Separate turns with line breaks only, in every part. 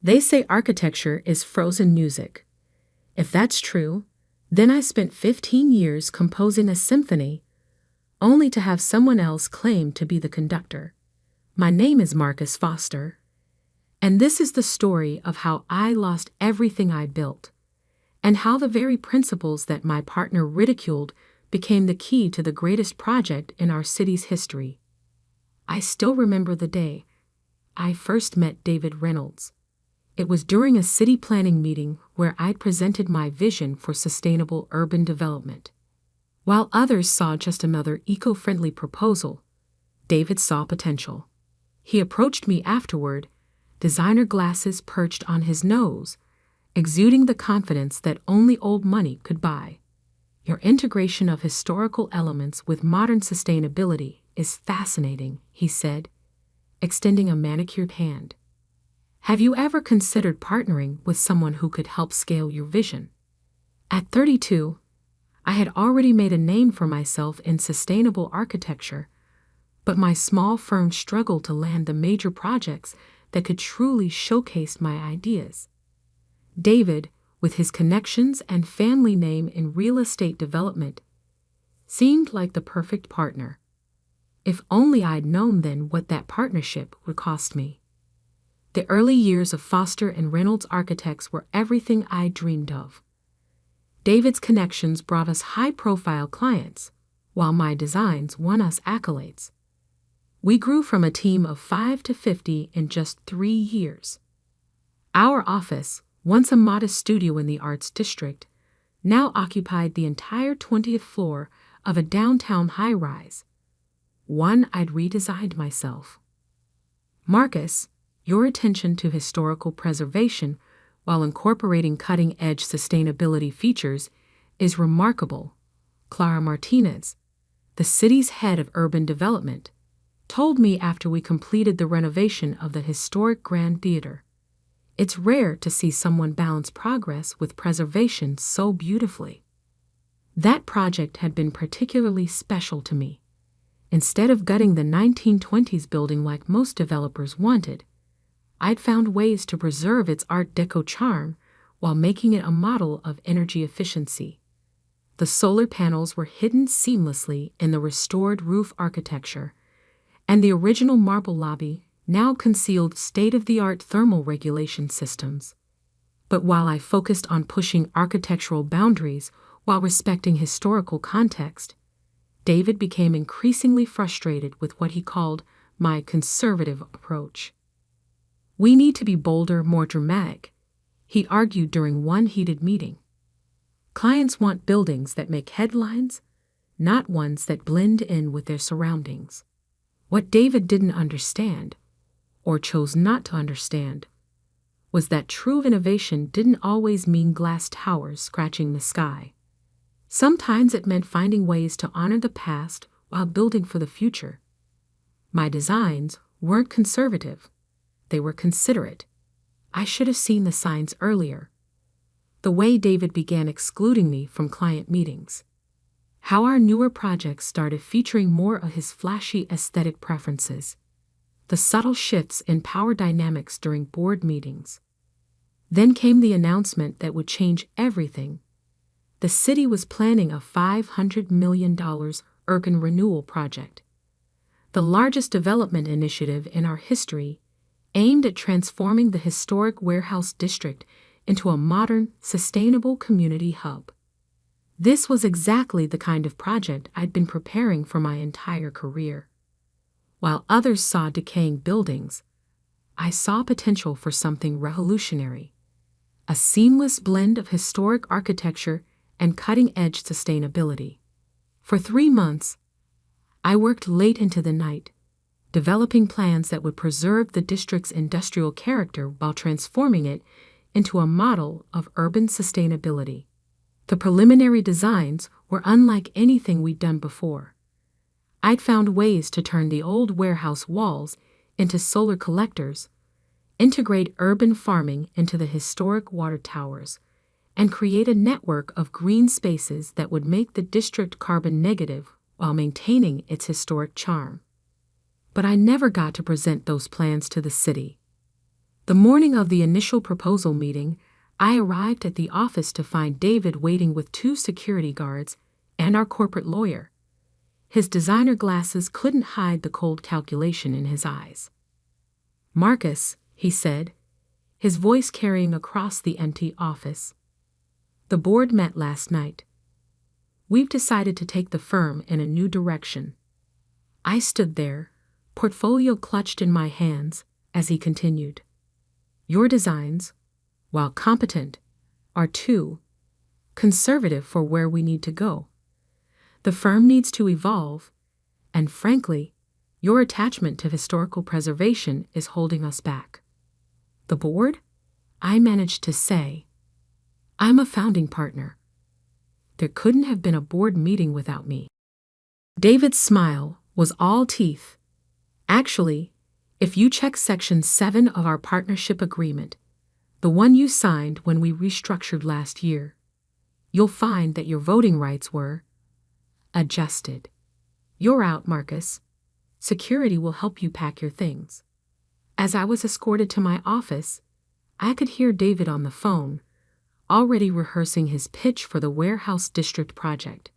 They say architecture is frozen music. If that's true, then I spent 15 years composing a symphony, only to have someone else claim to be the conductor. My name is Marcus Foster, and this is the story of how I lost everything I built, and how the very principles that my partner ridiculed became the key to the greatest project in our city's history. I still remember the day I first met David Reynolds. It was during a city planning meeting where I'd presented my vision for sustainable urban development. While others saw just another eco-friendly proposal, David saw potential. He approached me afterward, designer glasses perched on his nose, exuding the confidence that only old money could buy. Your integration of historical elements with modern sustainability is fascinating, he said, extending a manicured hand. Have you ever considered partnering with someone who could help scale your vision? At 32, I had already made a name for myself in sustainable architecture, but my small firm struggled to land the major projects that could truly showcase my ideas. David, with his connections and family name in real estate development, seemed like the perfect partner. If only I'd known then what that partnership would cost me. The early years of Foster and Reynolds Architects were everything I dreamed of. David's connections brought us high-profile clients, while my designs won us accolades. We grew from a team of 5 to 50 in just 3 years. Our office, once a modest studio in the Arts District, now occupied the entire 20th floor of a downtown high-rise, one I'd redesigned myself. Marcus, your attention to historical preservation while incorporating cutting-edge sustainability features is remarkable, Clara Martinez, the city's head of urban development, told me after we completed the renovation of the historic Grand Theater. It's rare to see someone balance progress with preservation so beautifully. That project had been particularly special to me. Instead of gutting the 1920s building like most developers wanted, I'd found ways to preserve its Art Deco charm while making it a model of energy efficiency. The solar panels were hidden seamlessly in the restored roof architecture, and the original marble lobby now concealed state-of-the-art thermal regulation systems. But while I focused on pushing architectural boundaries while respecting historical context, David became increasingly frustrated with what he called my conservative approach. We need to be bolder, more dramatic, he argued during one heated meeting. Clients want buildings that make headlines, not ones that blend in with their surroundings. What David didn't understand, or chose not to understand, was that true innovation didn't always mean glass towers scratching the sky. Sometimes it meant finding ways to honor the past while building for the future. My designs weren't conservative. They were considerate. I should have seen the signs earlier. The way David began excluding me from client meetings. How our newer projects started featuring more of his flashy aesthetic preferences. The subtle shifts in power dynamics during board meetings. Then came the announcement that would change everything. The city was planning a $500 million urban renewal project, the largest development initiative in our history, aimed at transforming the historic warehouse district into a modern, sustainable community hub. This was exactly the kind of project I'd been preparing for my entire career. While others saw decaying buildings, I saw potential for something revolutionary, a seamless blend of historic architecture and cutting-edge sustainability. For 3 months, I worked late into the night, developing plans that would preserve the district's industrial character while transforming it into a model of urban sustainability. The preliminary designs were unlike anything we'd done before. I'd found ways to turn the old warehouse walls into solar collectors, integrate urban farming into the historic water towers, and create a network of green spaces that would make the district carbon negative while maintaining its historic charm. But I never got to present those plans to the city. The morning of the initial proposal meeting, I arrived at the office to find David waiting with 2 security guards and our corporate lawyer. His designer glasses couldn't hide the cold calculation in his eyes. "Marcus," he said, his voice carrying across the empty office. "The board met last night. We've decided to take the firm in a new direction." I stood there, portfolio clutched in my hands, as he continued. "Your designs, while competent, are too conservative for where we need to go. The firm needs to evolve, and frankly, your attachment to historical preservation is holding us back." "The board?" I managed to say. "I'm a founding partner. There couldn't have been a board meeting without me." David's smile was all teeth. "Actually, if you check Section 7 of our partnership agreement, the one you signed when we restructured last year, you'll find that your voting rights were adjusted. You're out, Marcus. Security will help you pack your things." As I was escorted to my office, I could hear David on the phone, already rehearsing his pitch for the Warehouse District project.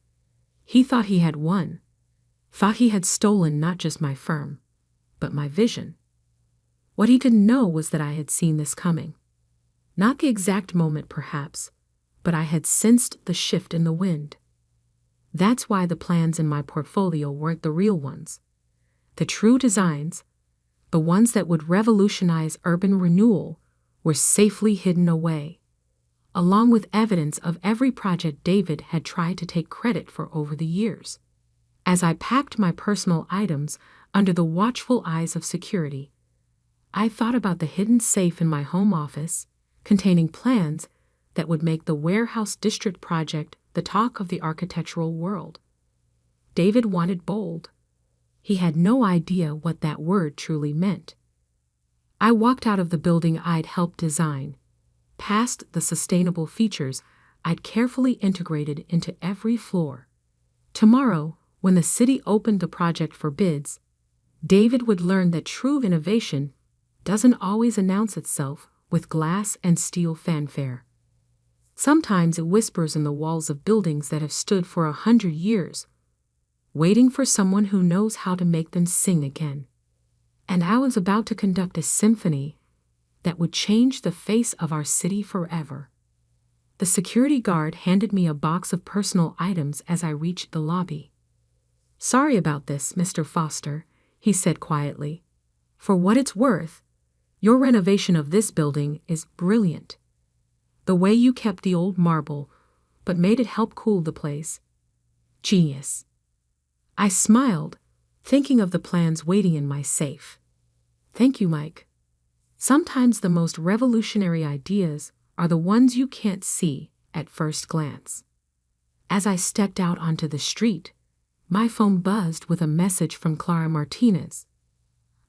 He thought he had won, thought he had stolen not just my firm, but my vision. What he didn't know was that I had seen this coming. Not the exact moment, perhaps, but I had sensed the shift in the wind. That's why the plans in my portfolio weren't the real ones. The true designs, the ones that would revolutionize urban renewal, were safely hidden away, along with evidence of every project David had tried to take credit for over the years. As I packed my personal items under the watchful eyes of security, I thought about the hidden safe in my home office, containing plans that would make the Warehouse District project the talk of the architectural world. David wanted bold. He had no idea what that word truly meant. I walked out of the building I'd helped design, past the sustainable features I'd carefully integrated into every floor. Tomorrow, when the city opened the project for bids, David would learn that true innovation doesn't always announce itself with glass and steel fanfare. Sometimes it whispers in the walls of buildings that have stood for 100 years, waiting for someone who knows how to make them sing again. And I was about to conduct a symphony that would change the face of our city forever. The security guard handed me a box of personal items as I reached the lobby. "Sorry about this, Mr. Foster," he said quietly. "For what it's worth, your renovation of this building is brilliant. The way you kept the old marble, but made it help cool the place. Genius." I smiled, thinking of the plans waiting in my safe. "Thank you, Mike. Sometimes the most revolutionary ideas are the ones you can't see at first glance." As I stepped out onto the street, my phone buzzed with a message from Clara Martinez.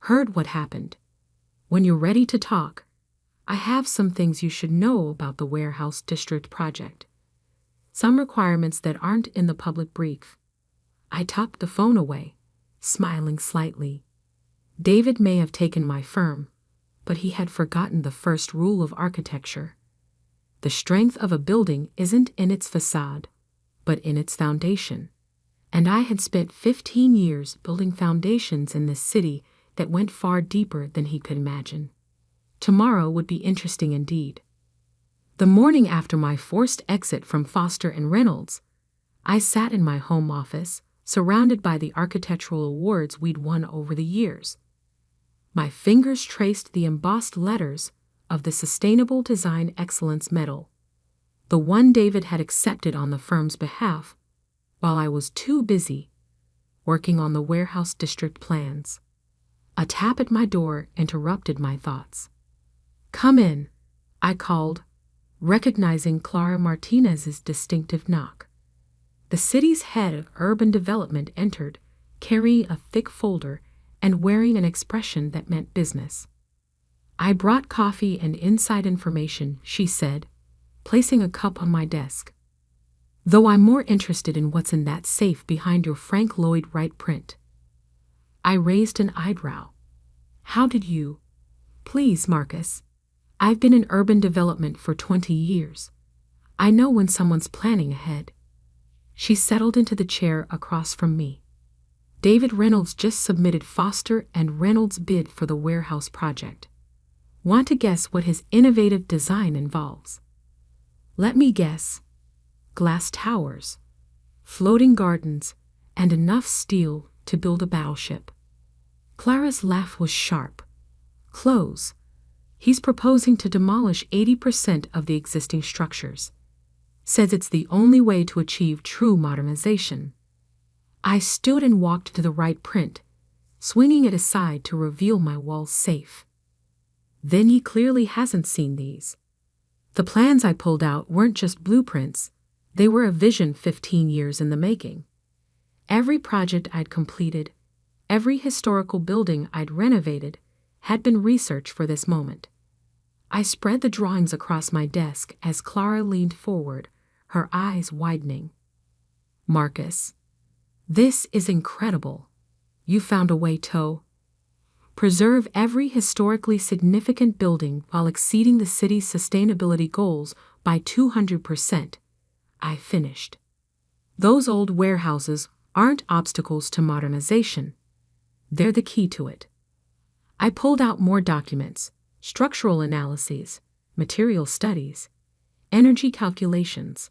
"Heard what happened. When you're ready to talk, I have some things you should know about the Warehouse District project. Some requirements that aren't in the public brief." I tucked the phone away, smiling slightly. David may have taken my firm, but he had forgotten the first rule of architecture. The strength of a building isn't in its facade, but in its foundation. And I had spent 15 years building foundations in this city that went far deeper than he could imagine. Tomorrow would be interesting indeed. The morning after my forced exit from Foster & Reynolds, I sat in my home office, surrounded by the architectural awards we'd won over the years. My fingers traced the embossed letters of the Sustainable Design Excellence Medal, the one David had accepted on the firm's behalf, while I was too busy working on the Warehouse District plans. A tap at my door interrupted my thoughts. "Come in," I called, recognizing Clara Martinez's distinctive knock. The city's head of urban development entered, carrying a thick folder and wearing an expression that meant business. "I brought coffee and inside information," she said, placing a cup on my desk. "Though I'm more interested in what's in that safe behind your Frank Lloyd Wright print." I raised an eyebrow. "How did you?" "Please, Marcus, I've been in urban development for 20 years. I know when someone's planning ahead. She settled into the chair across from me. David Reynolds just submitted Foster and Reynolds' bid for the warehouse project. Want to guess what his innovative design involves? Let me guess. Glass towers, floating gardens, and enough steel to build a battleship. Clara's laugh was sharp. Close. He's proposing to demolish 80% of the existing structures. Says it's the only way to achieve true modernization. I stood and walked to the right print, swinging it aside to reveal my walls safe. Then he clearly hasn't seen these. The plans I pulled out weren't just blueprints, they were a vision 15 years in the making. Every project I'd completed, every historical building I'd renovated, had been researched for this moment. I spread the drawings across my desk as Clara leaned forward, her eyes widening. Marcus, this is incredible. You found a way to preserve every historically significant building while exceeding the city's sustainability goals by 200%. I finished. Those old warehouses aren't obstacles to modernization. They're the key to it. I pulled out more documents, structural analyses, material studies, energy calculations.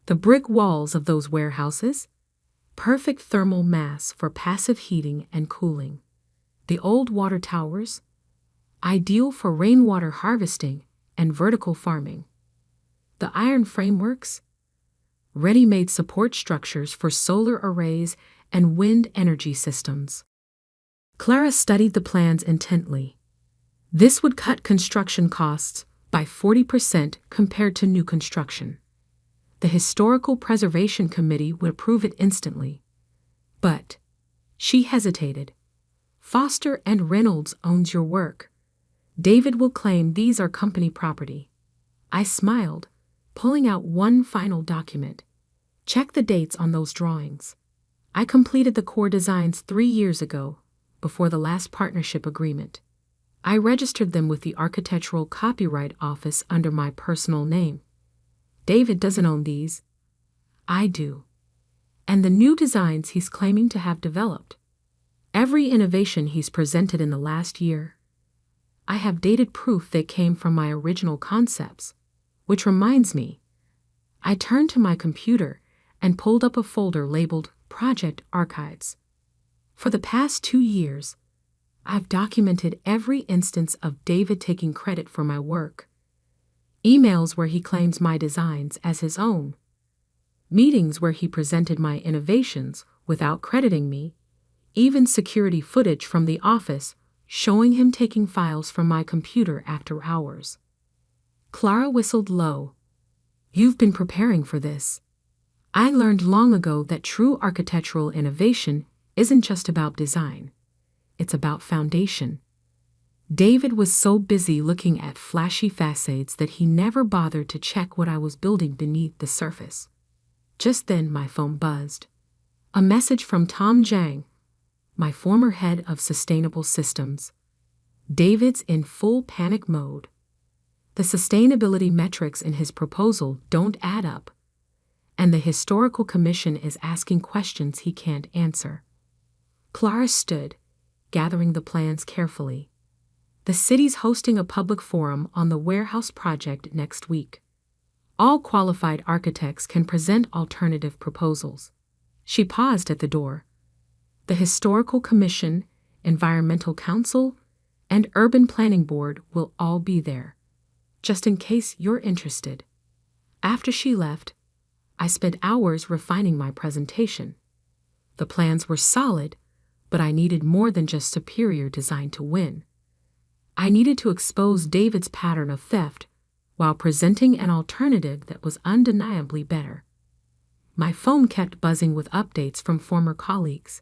The brick walls of those warehouses, perfect thermal mass for passive heating and cooling. The old water towers, ideal for rainwater harvesting and vertical farming. The iron frameworks, ready-made support structures for solar arrays and wind energy systems. Clara studied the plans intently. This would cut construction costs by 40% compared to new construction. The Historical Preservation Committee would approve it instantly. But she hesitated. Foster and Reynolds owns your work. David will claim these are company property. I smiled, pulling out one final document. Check the dates on those drawings. I completed the core designs 3 years ago, before the last partnership agreement. I registered them with the Architectural Copyright Office under my personal name. David doesn't own these. I do. And the new designs he's claiming to have developed. Every innovation he's presented in the last year. I have dated proof they came from my original concepts. Which reminds me, I turned to my computer and pulled up a folder labeled Project Archives. For the past 2 years, I've documented every instance of David taking credit for my work. Emails where he claims my designs as his own. Meetings where he presented my innovations without crediting me. Even security footage from the office showing him taking files from my computer after hours. Clara whistled low. You've been preparing for this. I learned long ago that true architectural innovation isn't just about design. It's about foundation. David was so busy looking at flashy facades that he never bothered to check what I was building beneath the surface. Just then my phone buzzed. A message from Tom Jang, my former head of sustainable systems. David's in full panic mode. The sustainability metrics in his proposal don't add up, and the Historical Commission is asking questions he can't answer. Clara stood, gathering the plans carefully. The city's hosting a public forum on the warehouse project next week. All qualified architects can present alternative proposals. She paused at the door. The Historical Commission, Environmental Council, and Urban Planning Board will all be there, just in case you're interested. After she left, I spent hours refining my presentation. The plans were solid, but I needed more than just superior design to win. I needed to expose David's pattern of theft while presenting an alternative that was undeniably better. My phone kept buzzing with updates from former colleagues.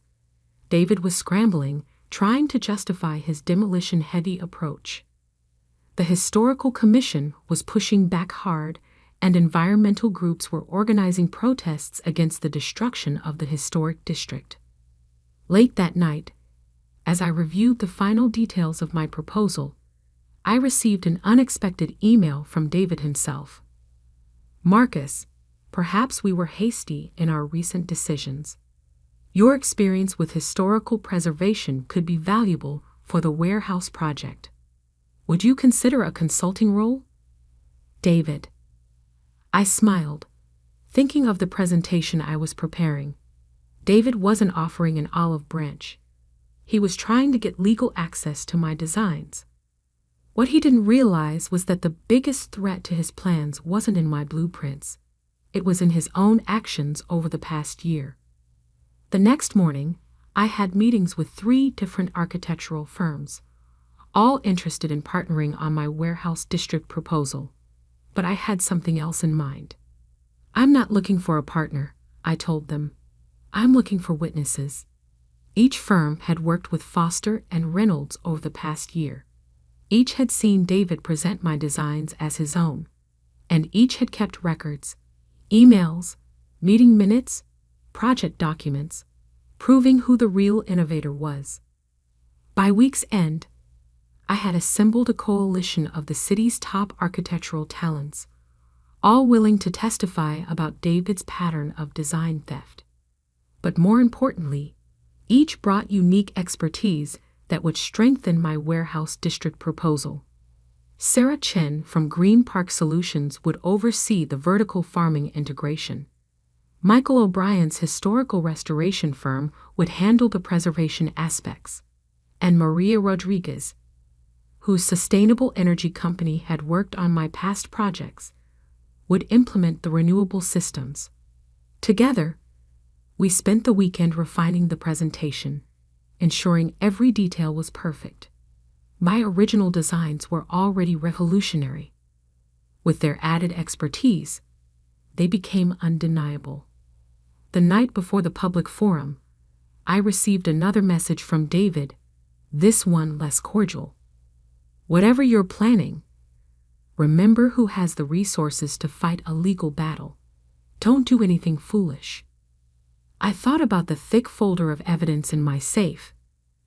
David was scrambling, trying to justify his demolition-heavy approach. The Historical Commission was pushing back hard, and environmental groups were organizing protests against the destruction of the historic district. Late that night, as I reviewed the final details of my proposal, I received an unexpected email from David himself. "Marcus, perhaps we were hasty in our recent decisions. Your experience with historical preservation could be valuable for the warehouse project. Would you consider a consulting role?" David. I smiled, thinking of the presentation I was preparing. David wasn't offering an olive branch. He was trying to get legal access to my designs. What he didn't realize was that the biggest threat to his plans wasn't in my blueprints. It was in his own actions over the past year. The next morning, I had meetings with 3 different architectural firms, all interested in partnering on my warehouse district proposal. But I had something else in mind. "I'm not looking for a partner," I told them. "I'm looking for witnesses." Each firm had worked with Foster and Reynolds over the past year. Each had seen David present my designs as his own, and each had kept records, emails, meeting minutes, project documents, proving who the real innovator was. By week's end, I had assembled a coalition of the city's top architectural talents, all willing to testify about David's pattern of design theft. But more importantly, each brought unique expertise that would strengthen my warehouse district proposal. Sarah Chen from Green Park Solutions would oversee the vertical farming integration. Michael O'Brien's historical restoration firm would handle the preservation aspects. And Maria Rodriguez, whose sustainable energy company had worked on my past projects, would implement the renewable systems. Together, we spent the weekend refining the presentation, ensuring every detail was perfect. My original designs were already revolutionary. With their added expertise, they became undeniable. The night before the public forum, I received another message from David, this one less cordial. "Whatever you're planning, remember who has the resources to fight a legal battle. Don't do anything foolish." I thought about the thick folder of evidence in my safe,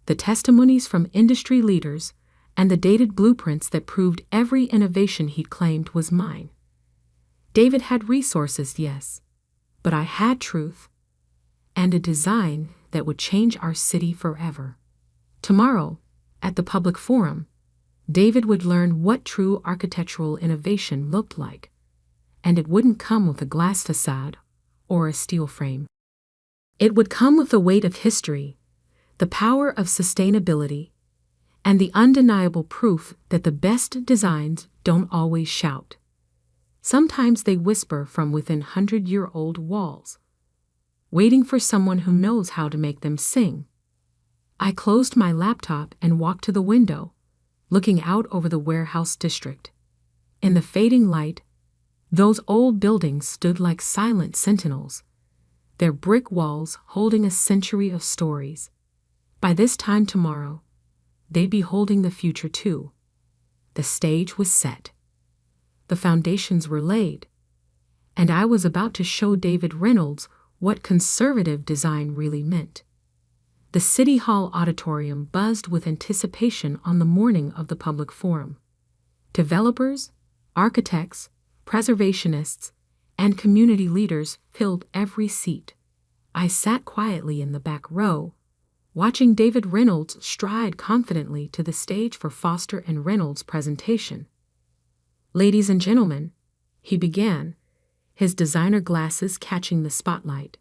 the testimonies from industry leaders, and the dated blueprints that proved every innovation he'd claimed was mine. David had resources, yes, but I had truth and a design that would change our city forever. Tomorrow, at the public forum, David would learn what true architectural innovation looked like, and it wouldn't come with a glass facade or a steel frame. It would come with the weight of history, the power of sustainability, and the undeniable proof that the best designs don't always shout. Sometimes they whisper from within 100-year-old walls, waiting for someone who knows how to make them sing. I closed my laptop and walked to the window, looking out over the warehouse district. In the fading light, those old buildings stood like silent sentinels, their brick walls holding a century of stories. By this time tomorrow, they'd be holding the future too. The stage was set. The foundations were laid, and I was about to show David Reynolds what conservative design really meant. The City Hall auditorium buzzed with anticipation on the morning of the public forum. Developers, architects, preservationists, and community leaders filled every seat. I sat quietly in the back row, watching David Reynolds stride confidently to the stage for Foster and Reynolds' presentation. "Ladies and gentlemen," he began, his designer glasses catching the spotlight.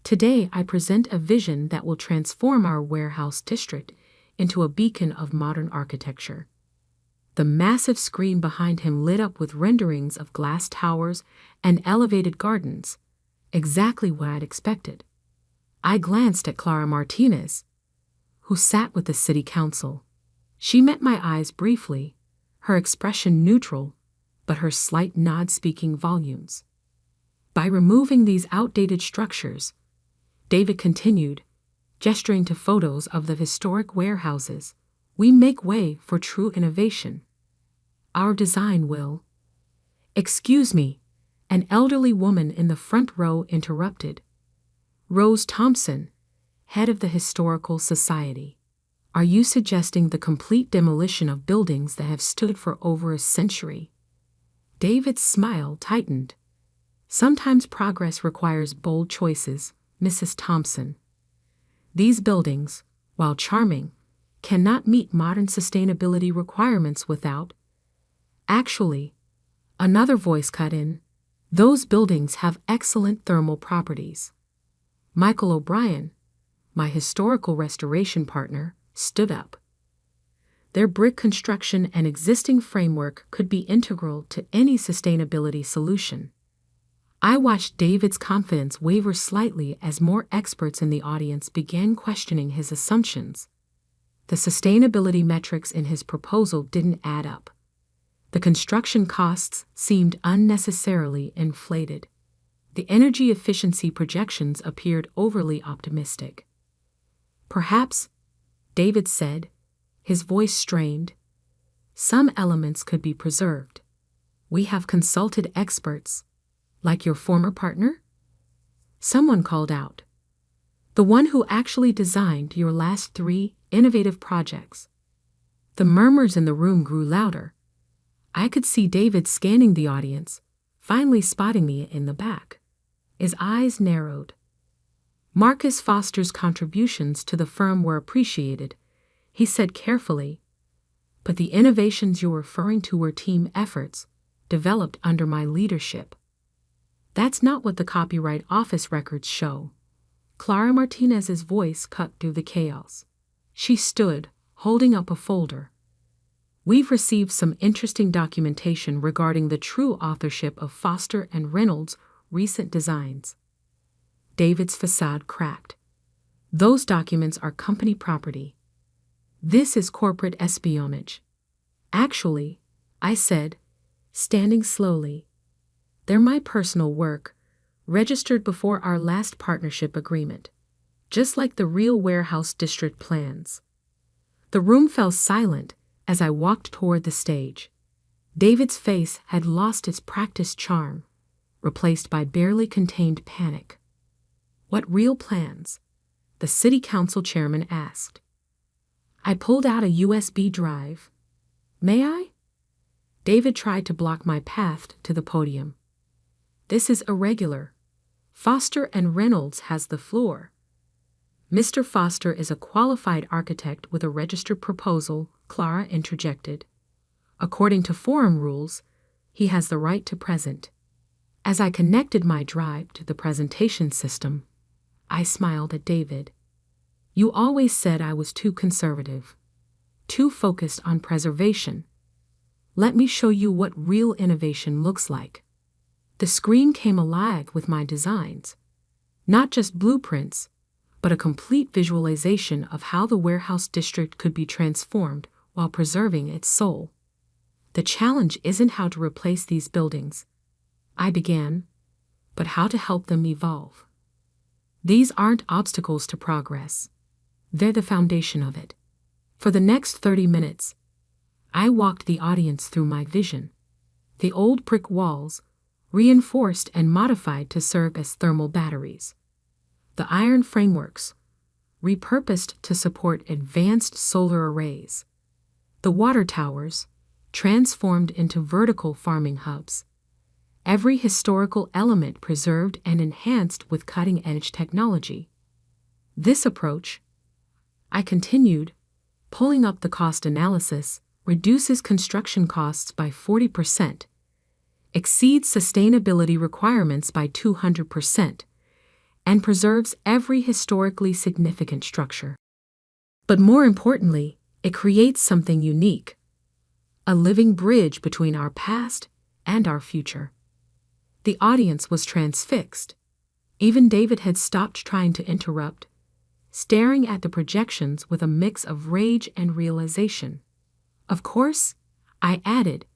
"Today I present a vision that will transform our warehouse district into a beacon of modern architecture." The massive screen behind him lit up with renderings of glass towers and elevated gardens, exactly what I'd expected. I glanced at Clara Martinez, who sat with the city council. She met my eyes briefly, her expression neutral, but her slight nod speaking volumes. By removing these outdated structures, David continued, gesturing to photos of the historic warehouses, we make way for true innovation. Our design will. "Excuse me," an elderly woman in the front row interrupted. Rose Thompson, head of the Historical Society. Are you suggesting the complete demolition of buildings that have stood for over a century? David's smile tightened. Sometimes progress requires bold choices, Mrs. Thompson. These buildings, while charming, cannot meet modern sustainability requirements without. Actually, another voice cut in, those buildings have excellent thermal properties. Michael O'Brien, my historical restoration partner, stood up. Their brick construction and existing framework could be integral to any sustainability solution. I watched David's confidence waver slightly as more experts in the audience began questioning his assumptions. The sustainability metrics in his proposal didn't add up. The construction costs seemed unnecessarily inflated. The energy efficiency projections appeared overly optimistic. Perhaps, David said, his voice strained, some elements could be preserved. We have consulted experts. Like your former partner? Someone called out. The one who actually designed your last 3 innovative projects. The murmurs in the room grew louder. I could see David scanning the audience, finally spotting me in the back. His eyes narrowed. Marcus Foster's contributions to the firm were appreciated, he said carefully. But the innovations you're referring to were team efforts, developed under my leadership. That's not what the Copyright Office records show. Clara Martinez's voice cut through the chaos. She stood, holding up a folder. We've received some interesting documentation regarding the true authorship of Foster and Reynolds' recent designs. David's facade cracked. Those documents are company property. This is corporate espionage. Actually, I said, standing slowly, they're my personal work, registered before our last partnership agreement, just like the real warehouse district plans. The room fell silent as I walked toward the stage. David's face had lost its practiced charm, replaced by barely contained panic. What real plans? The city council chairman asked. I pulled out a USB drive. May I? David tried to block my path to the podium. This is irregular. Foster and Reynolds has the floor. Mr. Foster is a qualified architect with a registered proposal, Clara interjected. According to forum rules, he has the right to present. As I connected my drive to the presentation system, I smiled at David. You always said I was too conservative, too focused on preservation. Let me show you what real innovation looks like. The screen came alive with my designs, not just blueprints, but a complete visualization of how the warehouse district could be transformed while preserving its soul. The challenge isn't how to replace these buildings, I began, but how to help them evolve. These aren't obstacles to progress. They're the foundation of it. For the next 30 minutes, I walked the audience through my vision. The old brick walls, reinforced and modified to serve as thermal batteries. The iron frameworks, repurposed to support advanced solar arrays. The water towers, transformed into vertical farming hubs. Every historical element preserved and enhanced with cutting-edge technology. This approach, I continued, pulling up the cost analysis, reduces construction costs by 40%, exceeds sustainability requirements by 200%, and preserves every historically significant structure. But more importantly, it creates something unique, a living bridge between our past and our future. The audience was transfixed. Even David had stopped trying to interrupt, staring at the projections with a mix of rage and realization. Of course, I added,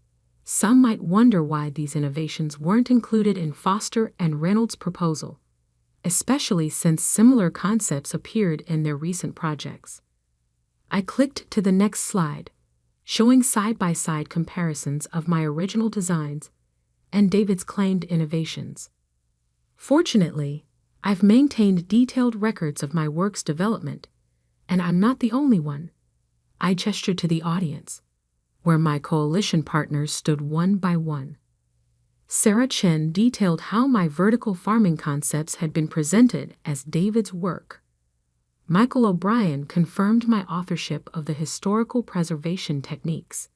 some might wonder why these innovations weren't included in Foster and Reynolds' proposal, especially since similar concepts appeared in their recent projects. I clicked to the next slide, showing side-by-side comparisons of my original designs and David's claimed innovations. Fortunately, I've maintained detailed records of my work's development, and I'm not the only one, I gestured to the audience, where my coalition partners stood one by one. Sarah Chen detailed how my vertical farming concepts had been presented as David's work. Michael O'Brien confirmed my authorship of the historical preservation techniques.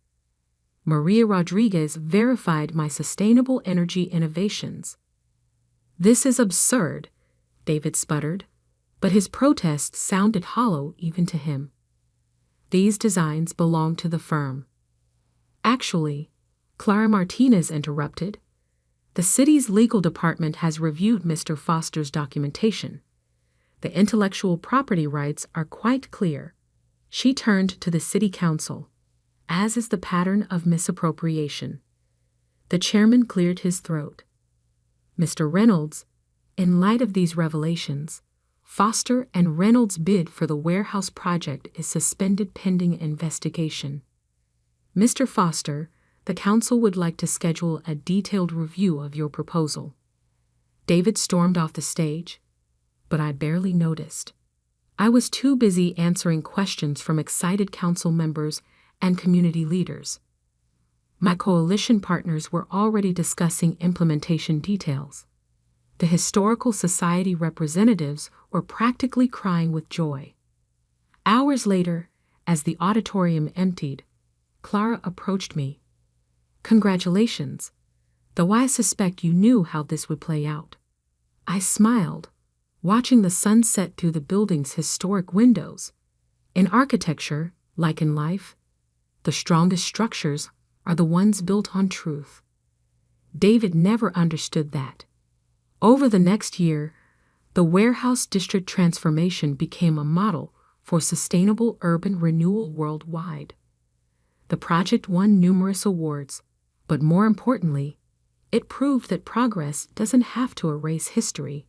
Maria Rodriguez verified my sustainable energy innovations. "This is absurd," David sputtered, but his protest sounded hollow even to him. "These designs belong to the firm." "Actually," Clara Martinez interrupted, "the city's legal department has reviewed Mr. Foster's documentation. The intellectual property rights are quite clear." She turned to the city council, as is the pattern of misappropriation. The chairman cleared his throat. "Mr. Reynolds, in light of these revelations, Foster and Reynolds' bid for the warehouse project is suspended pending investigation. Mr. Foster, the council would like to schedule a detailed review of your proposal." David stormed off the stage, but I barely noticed. I was too busy answering questions from excited council members and community leaders. My coalition partners were already discussing implementation details. The Historical Society representatives were practically crying with joy. Hours later, as the auditorium emptied, Clara approached me. "Congratulations, though I suspect you knew how this would play out." I smiled, watching the sun set through the building's historic windows. In architecture, like in life, the strongest structures are the ones built on truth. David never understood that. Over the next year, the warehouse district transformation became a model for sustainable urban renewal worldwide. The project won numerous awards, but more importantly, it proved that progress doesn't have to erase history.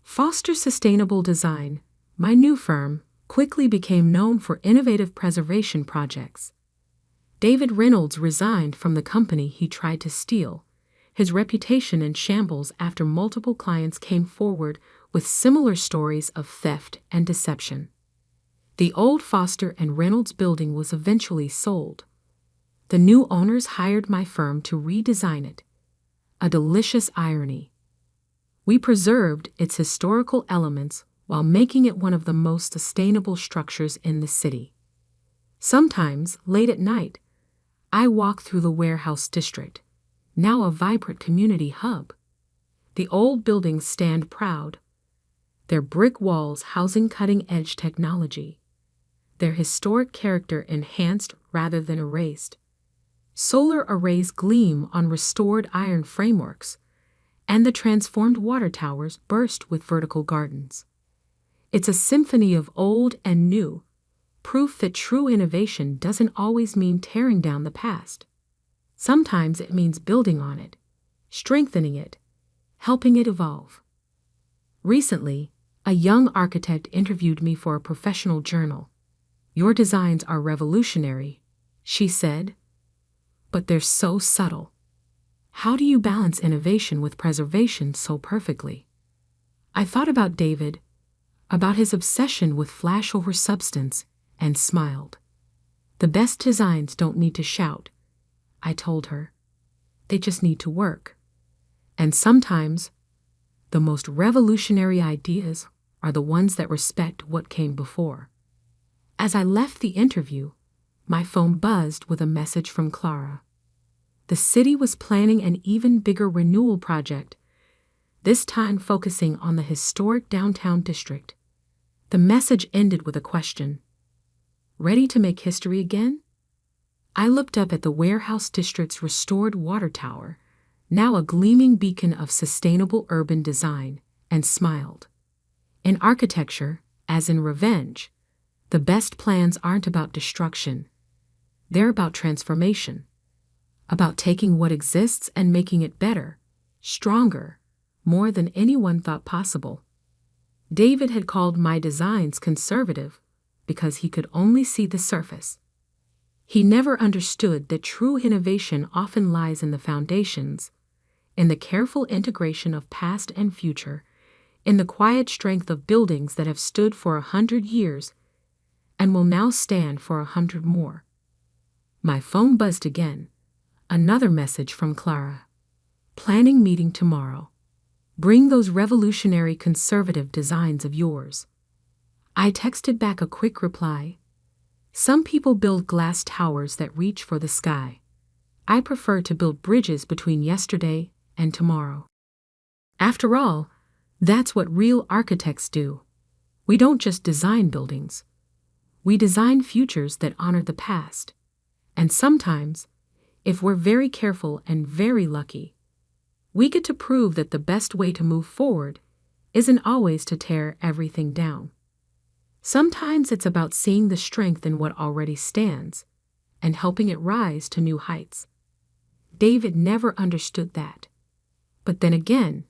Foster Sustainable Design, my new firm, quickly became known for innovative preservation projects. David Reynolds resigned from the company he tried to steal, his reputation in shambles after multiple clients came forward with similar stories of theft and deception. The old Foster and Reynolds building was eventually sold. The new owners hired my firm to redesign it. A delicious irony. We preserved its historical elements while making it one of the most sustainable structures in the city. Sometimes, late at night, I walk through the warehouse district, now a vibrant community hub. The old buildings stand proud, their brick walls housing cutting-edge technology, their historic character enhanced rather than erased. Solar arrays gleam on restored iron frameworks, and the transformed water towers burst with vertical gardens. It's a symphony of old and new, proof that true innovation doesn't always mean tearing down the past. Sometimes it means building on it, strengthening it, helping it evolve. Recently, a young architect interviewed me for a professional journal. "Your designs are revolutionary," she said, "but they're so subtle. How do you balance innovation with preservation so perfectly?" I thought about David, about his obsession with flash over substance, and smiled. "The best designs don't need to shout," I told her. "They just need to work." And sometimes, the most revolutionary ideas are the ones that respect what came before. As I left the interview, my phone buzzed with a message from Clara. The city was planning an even bigger renewal project, this time focusing on the historic downtown district. The message ended with a question. "Ready to make history again?" I looked up at the warehouse district's restored water tower, now a gleaming beacon of sustainable urban design, and smiled. In architecture, as in revenge, the best plans aren't about destruction. They're about transformation. About taking what exists and making it better, stronger, more than anyone thought possible. David had called my designs conservative because he could only see the surface. He never understood that true innovation often lies in the foundations, in the careful integration of past and future, in the quiet strength of buildings that have stood for 100 years, and will now stand for 100 more. My phone buzzed again. Another message from Clara. Planning meeting tomorrow. Bring those revolutionary conservative designs of yours. I texted back a quick reply. Some people build glass towers that reach for the sky. I prefer to build bridges between yesterday and tomorrow. After all, that's what real architects do. We don't just design buildings. We design futures that honor the past. And sometimes, if we're very careful and very lucky, we get to prove that the best way to move forward isn't always to tear everything down. Sometimes it's about seeing the strength in what already stands and helping it rise to new heights. David never understood that. But then again,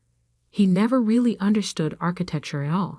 he never really understood architecture at all.